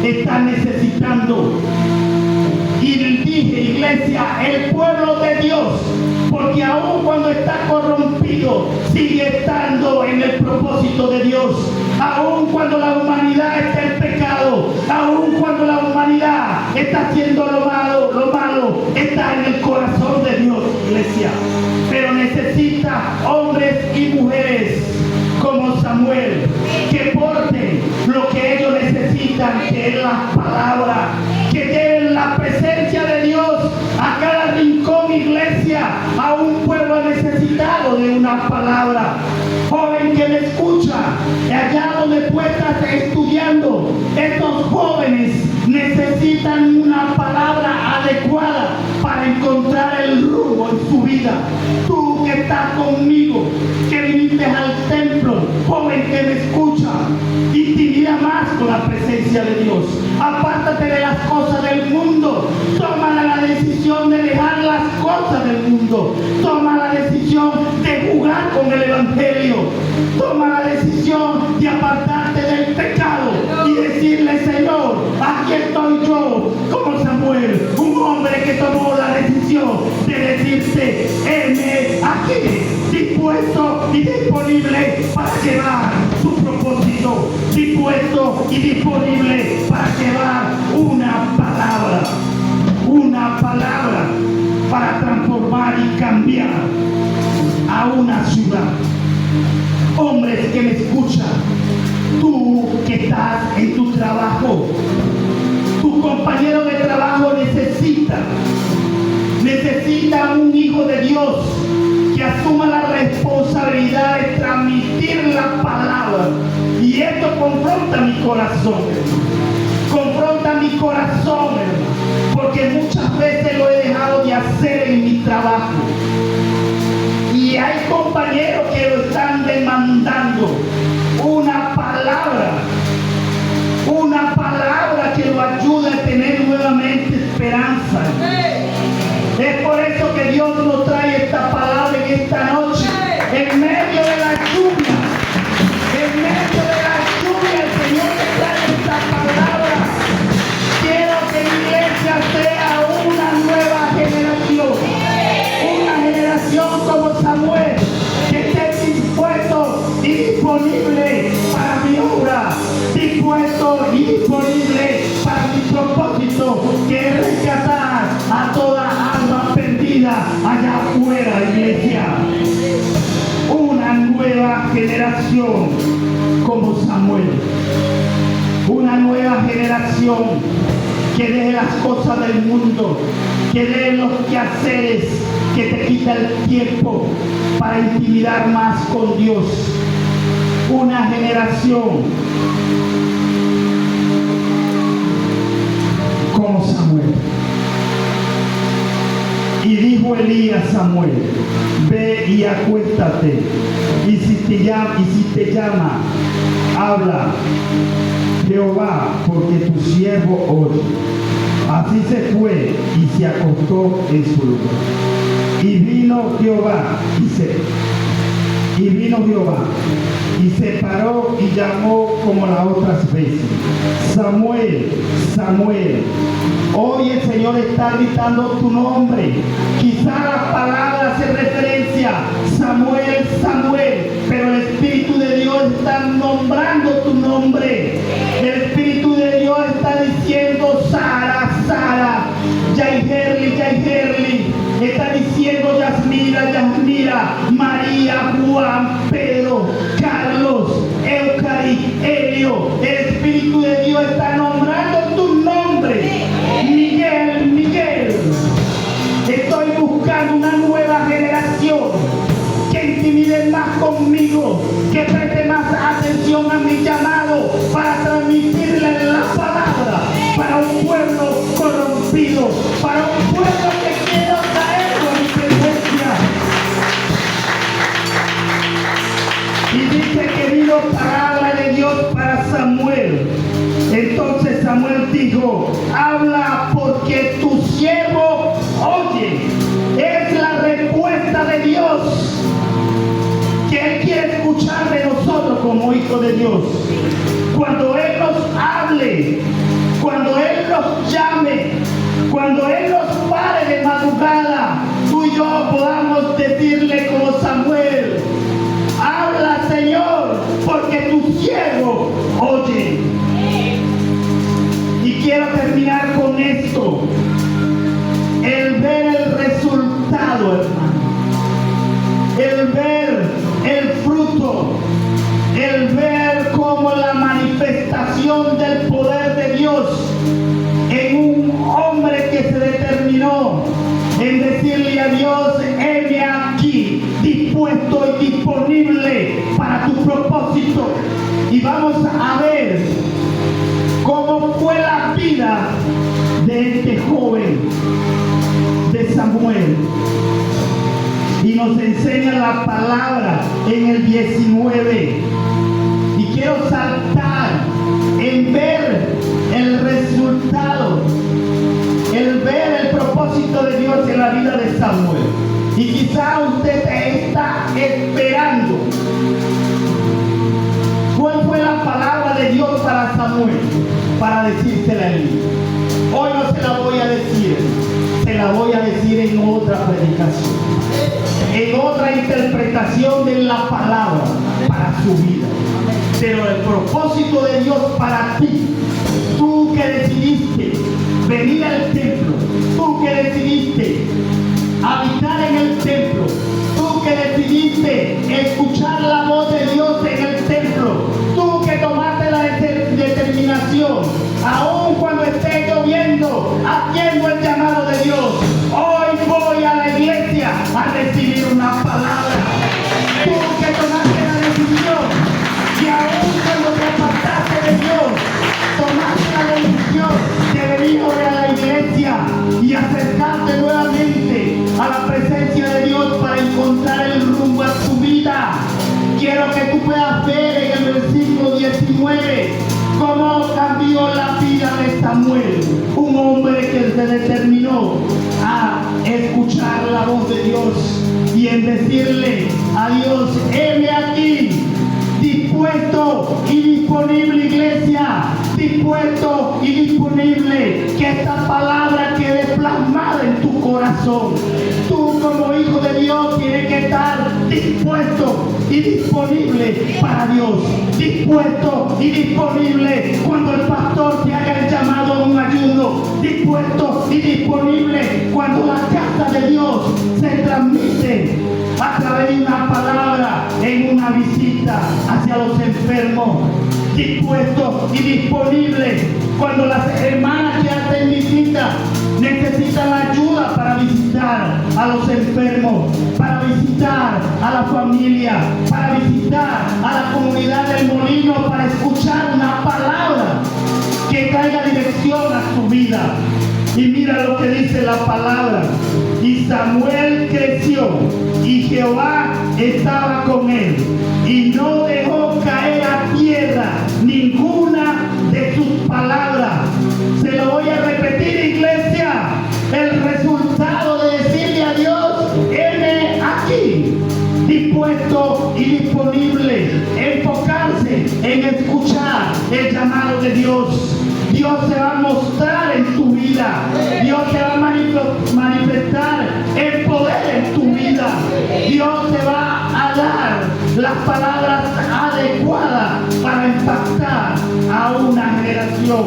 está necesitando. Y dije, iglesia, el pueblo de Dios, porque aun cuando está corrompido, sigue estando en el propósito de Dios. Aun cuando la humanidad está en pecado, aun cuando la humanidad está haciendo lo malo está en el corazón de Dios, iglesia. Pero necesita hombres y mujeres como Samuel, que porten lo que ellos necesitan, que es la palabra, que lleven la presencia de Dios a cada rincón, iglesia, a un pueblo necesitado de una palabra. Joven que me escucha, allá donde tú estás estudiando, estos jóvenes necesitan una palabra adecuada para encontrar el rumbo en su vida. Tú que estás conmigo, que viniste al templo, joven que me escucha, intimida más con la presencia de Dios. Apártate de las cosas del mundo. Toma la decisión de dejar las cosas del mundo. Toma la decisión de jugar con el evangelio. Toma la decisión de apartarte del pecado y decirle: Señor, aquí estoy yo, como Samuel, un hombre que tomó la decisión de decirte: heme aquí, dispuesto y disponible para llevar tu propósito, dispuesto y disponible para llevar una palabra para transformar y cambiar a una ciudad. Hombres que me escuchan, tú que estás en tu trabajo, tu compañero de trabajo necesita un hijo de Dios que asuma la responsabilidad de transmitir la palabra. Y esto confronta mi corazón, confronta mi corazón, porque muchas veces lo he dejado de hacer en mi trabajo. Y hay compañeros que lo están demandando una palabra que lo ayude a tener nuevamente esperanza. Es por eso que Dios nos trae esta palabra en esta noche, en medio de la lluvia. En medio de la lluvia el Señor te trae esta palabra. Quiero que mi iglesia sea una nueva generación. Una generación como Samuel, que esté dispuesto y disponible para mi obra, dispuesto y disponible para mi propósito, que es rescatar a toda alma perdida allá afuera, iglesia. Una nueva generación como Samuel, una nueva generación que deje las cosas del mundo, que deje los quehaceres que te quita el tiempo para intimidar más con Dios. Una generación como Samuel. Y dijo Elías a Samuel: ve y acuéstate, y si te llama, habla Jehová, porque tu siervo oye. Así se fue y se acostó en su lugar. Y vino Jehová Y se paró y llamó como las otras veces: Samuel, Samuel. Hoy el Señor está gritando tu nombre. Quizá la palabra hace referencia: Samuel, Samuel. Pero el Espíritu de Dios está nombrando tu nombre. El Espíritu de Dios está diciendo: Sara, Sara. Yaigerli, Yaigerli. Está diciendo: Yasmira, Yasmira. María, Juan, Pedro, Carlos, Eucari, Helio. El Espíritu de Dios está nombrando tu nombre. Miguel, Miguel. Estoy buscando una nueva generación que intimide más conmigo, que preste más atención a mi llamado para transmitirle la palabra para un pueblo corrompido, para un pueblo que quiero traerlo a mi presencia. Y dice que vino palabra de Dios para Samuel. Entonces Samuel dijo: habla, porque tu siervo oye. Es la respuesta de Dios que Él quiere escuchar de nosotros como hijos de Dios. Cuando Él nos hable, cuando Él nos llame, cuando Él nos pare de madrugada, tú y yo podamos decirle como Samuel: habla, Señor, porque tu siervo oye. Y quiero terminar con esto: el ver el resultado, hermano, el ver el fruto, el ver como la manifestación del poder de Dios en un hombre que se determinó en decirle a Dios: heme aquí, dispuesto y disponible para tu propósito. Y vamos a ver cómo fue la vida de este joven, de Samuel. Y nos enseña la palabra en el 19. Y quiero saltar en ver el resultado, el ver el propósito de Dios en la vida de Samuel. Y quizá usted está esperando cuál fue la palabra de Dios para Samuel, para decírsela a él. Hoy no se la voy a decir, se la voy a decir en otra predicación, en otra interpretación de la palabra para su vida. Pero el propósito de Dios para ti, tú que decidiste venir al templo, tú que decidiste habitar en el templo, tú que decidiste escuchar la voz de Dios en el templo, tú que tomaste la determinación, aun cuando esté lloviendo, haciendo el llamado de Dios: hoy voy a la iglesia a recibir una palabra. Tú que tomaste la decisión, y aun cuando te apartaste de Dios, tomaste la decisión de venir hoy a la iglesia y acercarte nuevamente a la presencia de Dios para encontrar el rumbo a tu vida. Quiero que tú puedas ver en el versículo 19 cómo cambió la vida de Samuel, un hombre que se determinó a escuchar la voz de Dios y en decirle a Dios: heme aquí, dispuesto y disponible, iglesia, dispuesto y disponible, que esta palabra quede plasmada en tu corazón. Tú como hijo de Dios tienes que estar dispuesto y disponible para Dios, dispuesto y disponible cuando el pastor te haga el llamado a un ayuno, dispuesto y disponible cuando la casa de Dios se transmite a través de una palabra en una visita hacia los enfermos, dispuesto y disponible cuando las hermanas que hacen visita necesitan ayuda para visitar a los enfermos, para visitar a la familia, para visitar a la comunidad del Molino, para escuchar una palabra que traiga dirección a su vida. Y mira lo que dice la palabra: y Samuel creció y Jehová estaba con él, y no dejó caer a tierra ninguna de sus palabras. Se lo voy a repetir, iglesia: el resultado de decirle a Dios: heme aquí, dispuesto y disponible, enfocado el llamado de Dios. Dios se va a mostrar en tu vida. Dios te va a manifestar el poder en tu vida. Dios te va a dar las palabras adecuadas para impactar a una generación.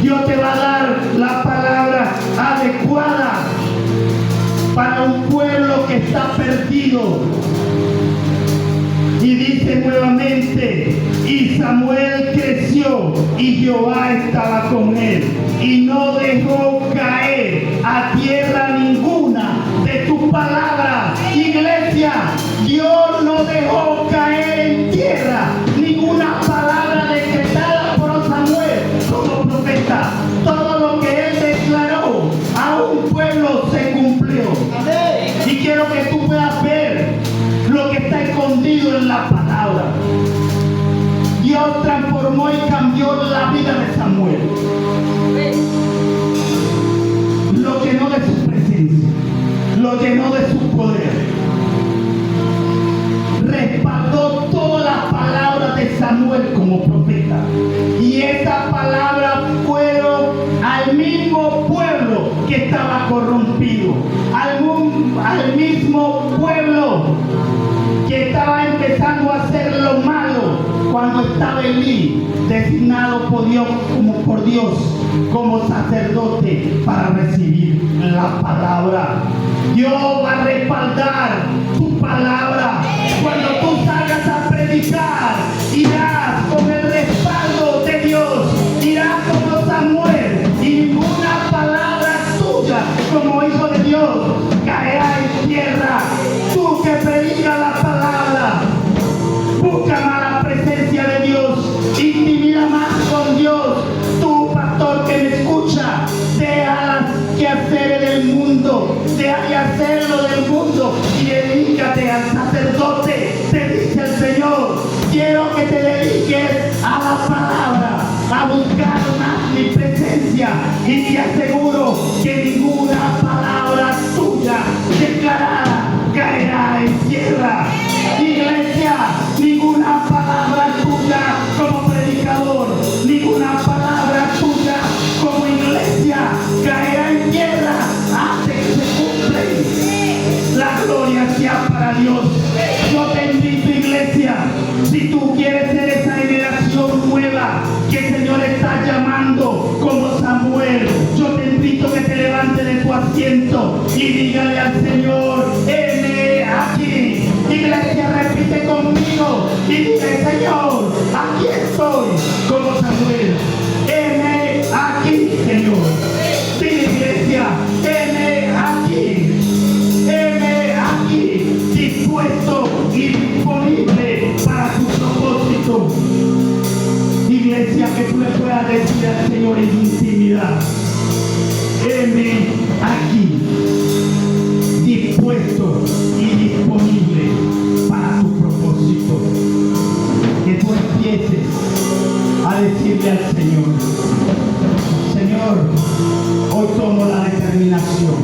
Dios te va a dar la palabra adecuada para un pueblo que está perdido. Y dice nuevamente, y Samuel creció y Jehová estaba con él y no dejó caer a tierra ninguna de tus palabras. Iglesia, Dios no dejó caer en tierra ninguna palabra decretada por Samuel como profeta. Todo lo que él declaró a un pueblo se cumplió. Y quiero que tú puedas ver lo que está escondido en la palabra. Dios transformó y cambió la vida de Samuel. Lo llenó de su presencia, lo llenó de su poder. Respaldó todas las palabras de Samuel como profeta. Y esas palabras fueron al mismo pueblo que estaba corrompido, al mismo pueblo que estaba empezando a hacer lo malo cuando estaba Elí designado por Dios como sacerdote para recibir la palabra. Dios va a respaldar tu palabra. Cuando tú salgas a predicar, irás con el respaldo de Dios, irás como Samuel, y ninguna palabra tuya como hijo de Dios caerá en tierra. Tú que predicas la palabra, busca más la presencia de Dios, intimida más con Dios. Tú, pastor que me escucha, deja las quehaceres del mundo, deja de hacerlo del mundo y dedícate al sacerdote. Te dice el Señor, quiero que te dediques a la palabra, a buscar más mi presencia, y te aseguro que ninguna palabra tuya declarada caerá en tierra. Iglesia, ninguna palabra tuya como predicador, ninguna palabra tuya como iglesia caerá en tierra hasta que se cumple. La gloria sea para Dios. Yo te invito, iglesia, si tú quieres ser esa generación nueva que el Señor está llamando como Samuel, yo te invito que te levantes de tu asiento y dígale al Señor, heme aquí. Iglesia, repite conmigo y dile, Señor, aquí estoy como Samuel. Heme aquí, Señor. Dile, iglesia, heme aquí. Heme aquí, dispuesto y disponible para tu propósito. Iglesia, que tú le puedas decir al Señor en intimidad, heme aquí, dispuesto y disponible para tu propósito. Que tú empieces a decirle al Señor, Señor, hoy tomo la determinación,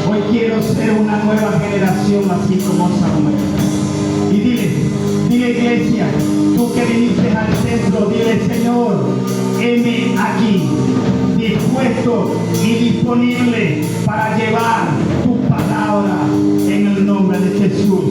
hoy quiero ser una nueva generación así como Samuel. Y dile, iglesia, tú que viniste al centro, dile, Señor, heme aquí, dispuesto y disponible para llevar tu palabra en el nombre de Jesús.